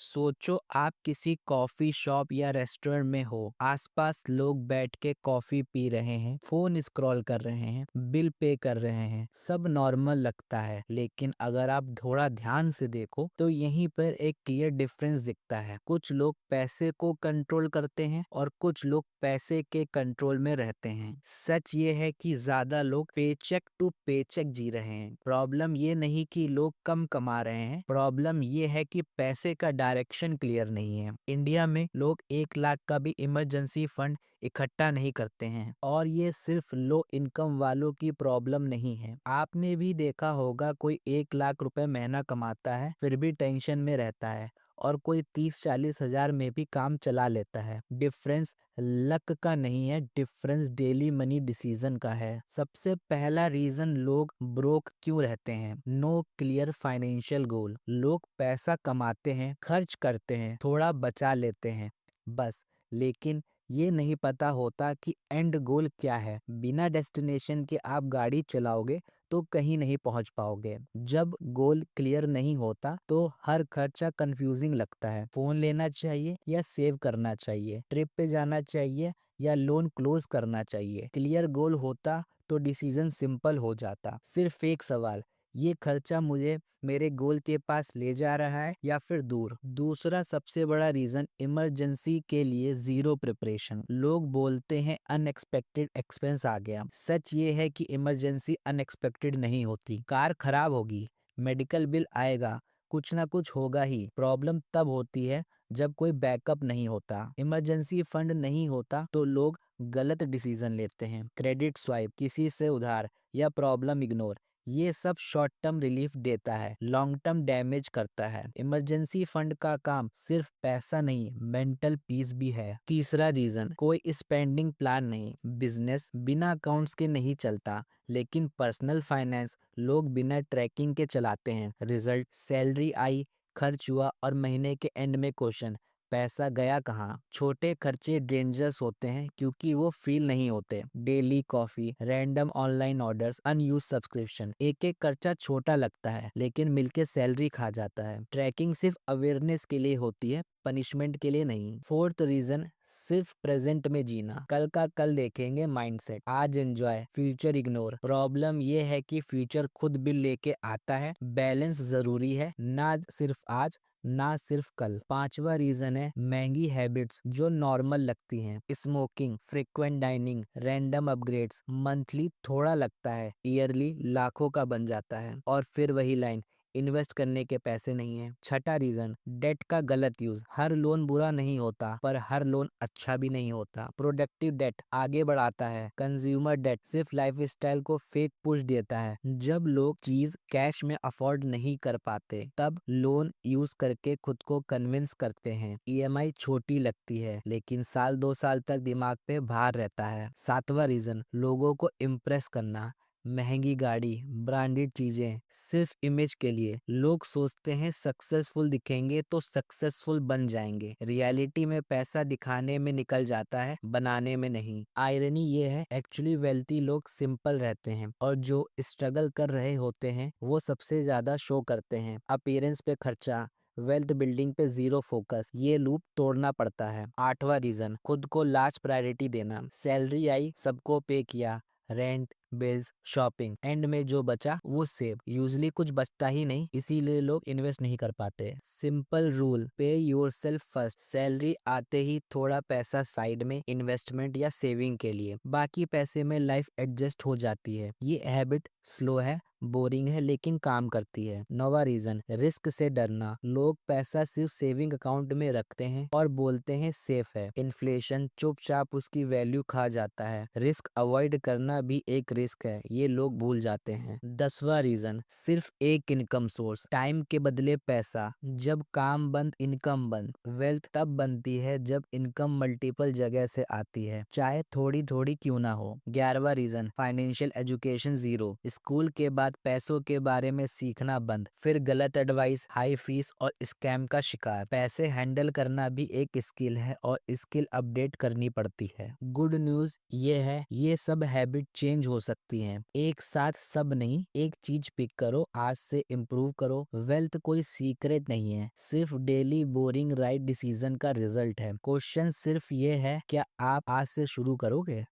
सोचो आप किसी कॉफी शॉप या रेस्टोरेंट में हो। आसपास लोग बैठ के कॉफी पी रहे हैं, फोन स्क्रॉल कर रहे हैं, बिल पे कर रहे हैं। सब नॉर्मल लगता है, लेकिन अगर आप थोड़ा ध्यान से देखो तो यहीं पर एक क्लियर डिफरेंस दिखता है। कुछ लोग पैसे को कंट्रोल करते हैं और कुछ लोग पैसे के कंट्रोल में रहते हैं। सच ये है कि ज्यादा लोग पेचेक टू पेचेक जी रहे हैं। प्रॉब्लम ये नहीं कि लोग कम कमा रहे हैं, प्रॉब्लम ये है कि पैसे का डायरेक्शन क्लियर नहीं है। इंडिया में लोग 1 लाख का भी इमरजेंसी फंड इकट्ठा नहीं करते हैं, और ये सिर्फ लो इनकम वालों की प्रॉब्लम नहीं है। आपने भी देखा होगा, कोई 1 लाख रुपए महीना कमाता है फिर भी टेंशन में रहता है, और कोई 30-40 हजार में भी काम चला लेता है। डिफरेंस लक का नहीं है, डिफरेंस डेली मनी डिसीजन का है। सबसे पहला रीजन लोग ब्रोक क्यों रहते हैं, नो क्लियर फाइनेंशियल गोल। लोग पैसा कमाते हैं, खर्च करते हैं, थोड़ा बचा लेते हैं, बस। लेकिन ये नहीं पता होता कि एंड गोल क्या है। बिना डेस्टिनेशन के आप गाड़ी चलाओगे तो कहीं नहीं पहुंच पाओगे। जब गोल क्लियर नहीं होता तो हर खर्चा कंफ्यूजिंग लगता है। फोन लेना चाहिए या सेव करना चाहिए, ट्रिप पे जाना चाहिए या लोन क्लोज करना चाहिए। क्लियर गोल होता तो डिसीजन सिंपल हो जाता। सिर्फ एक सवाल, ये खर्चा मुझे मेरे गोल के पास ले जा रहा है या फिर दूर। दूसरा सबसे बड़ा रीजन, इमरजेंसी के लिए जीरो प्रिपरेशन। लोग बोलते हैं अनएक्सपेक्टेड एक्सपेंस आ गया। सच ये है कि इमरजेंसी अनएक्सपेक्टेड नहीं होती। कार खराब होगी, मेडिकल बिल आएगा, कुछ ना कुछ होगा ही। प्रॉब्लम तब होती है जब कोई बैकअप नहीं होता। इमरजेंसी फंड नहीं होता तो लोग गलत डिसीजन लेते हैं, क्रेडिट स्वाइप, किसी से उधार या प्रॉब्लम इग्नोर। ये सब शॉर्ट टर्म रिलीफ देता है, लॉन्ग टर्म डैमेज करता है। इमरजेंसी फंड का काम सिर्फ पैसा नहीं, मेंटल पीस भी है। तीसरा रीजन, कोई स्पेंडिंग प्लान नहीं। बिजनेस बिना अकाउंट्स के नहीं चलता, लेकिन पर्सनल फाइनेंस लोग बिना ट्रैकिंग के चलाते हैं। रिजल्ट, सैलरी आई, खर्च हुआ और महीने के एंड में क्वेश्चन, पैसा गया कहाँ। छोटे खर्चे डेंजरस होते हैं क्योंकि वो फील नहीं होते। Daily coffee, random online orders, unused subscription. एक एक खर्चा छोटा लगता है लेकिन मिलके सैलरी खा जाता है। ट्रैकिंग सिर्फ अवेयरनेस के लिए होती है, पनिशमेंट के लिए नहीं। फोर्थ रीजन, सिर्फ प्रेजेंट में जीना। कल का कल देखेंगे माइंडसेट। आज एंजॉय, फ्यूचर इग्नोर। प्रॉब्लम ये है कि फ्यूचर खुद बिल लेके आता है। बैलेंस जरूरी है, ना सिर्फ आज ना सिर्फ कल। पांचवा रीजन है महंगी हैबिट्स जो नॉर्मल लगती हैं। Smoking, frequent dining, random upgrades. Monthly थोड़ा लगता है, ईयरली लाखों का बन जाता है। और फिर वही लाइन, इन्वेस्ट करने के पैसे नहीं है। छठा रीजन, डेट का गलत यूज। हर लोन बुरा नहीं होता, पर हर लोन अच्छा भी नहीं होता। प्रोडक्टिव डेट आगे बढ़ाता है, कंज्यूमर डेट सिर्फ लाइफस्टाइल को फेक पुश देता है। जब लोग चीज कैश में अफोर्ड नहीं कर पाते, तब लोन यूज करके खुद को कन्विंस करते हैं। ईएमआई छोटी लगती है, लेकिन साल 2 साल तक दिमाग पे भार रहता है। सातवां रीजन, लोगों को इम्प्रेस करना। महंगी गाड़ी, ब्रांडेड चीजें सिर्फ इमेज के लिए। लोग सोचते हैं सक्सेसफुल दिखेंगे तो सक्सेसफुल बन जाएंगे। रियलिटी में पैसा दिखाने में निकल जाता है, बनाने में नहीं। आयरनी ये है, एक्चुअली वेल्थी लोग सिंपल रहते हैं, और जो स्ट्रगल कर रहे होते हैं वो सबसे ज्यादा शो करते हैं। अपीयरेंस पे खर्चा, वेल्थ बिल्डिंग पे जीरो फोकस। ये लूप तोड़ना पड़ता है। आठवां रीजन, खुद को लास्ट प्रायोरिटी देना। सैलरी आई, सबको पे किया, रेंट, बिल्स, शॉपिंग, एंड में जो बचा वो सेव। यूजली कुछ बचता ही नहीं, इसीलिए लोग इन्वेस्ट नहीं कर पाते। सिंपल रूल, पे योरसेल्फ फर्स्ट। सैलरी आते ही थोड़ा पैसा साइड में, इन्वेस्टमेंट या सेविंग के लिए। बाकी पैसे में लाइफ एडजस्ट हो जाती है। ये हैबिट स्लो है, बोरिंग है, लेकिन काम करती है। नौवां रीजन, रिस्क से डरना। लोग पैसा सिर्फ सेविंग अकाउंट में रखते हैं और बोलते हैं सेफ है। इन्फ्लेशन चुपचाप उसकी वैल्यू खा जाता है। रिस्क अवॉइड करना भी एक रिस्क है, ये लोग भूल जाते हैं। 10वां रीजन, सिर्फ एक इनकम सोर्स। टाइम के बदले पैसा। जब काम बंद, इनकम बंद। वेल्थ तब बनती है जब इनकम मल्टीपल जगह से आती है, चाहे थोड़ी थोड़ी क्यों ना हो। 11वां reason, financial education zero. School के बाद पैसों के बारे में सीखना बंद, फिर गलत एडवाइस, हाई फीस और स्कैम का शिकार। पैसे हैंडल करना भी एक स्किल है, और स्किल अपडेट करनी पड़ती है। गुड न्यूज ये है, ये सब हैबिट चेंज हो सकती हैं। एक साथ सब नहीं, एक चीज पिक करो, आज से इम्प्रूव करो। वेल्थ कोई सीक्रेट नहीं है, सिर्फ डेली बोरिंग राइट डिसीजन का रिजल्ट है। क्वेश्चन सिर्फ ये है, क्या आप आज से शुरू करोगे?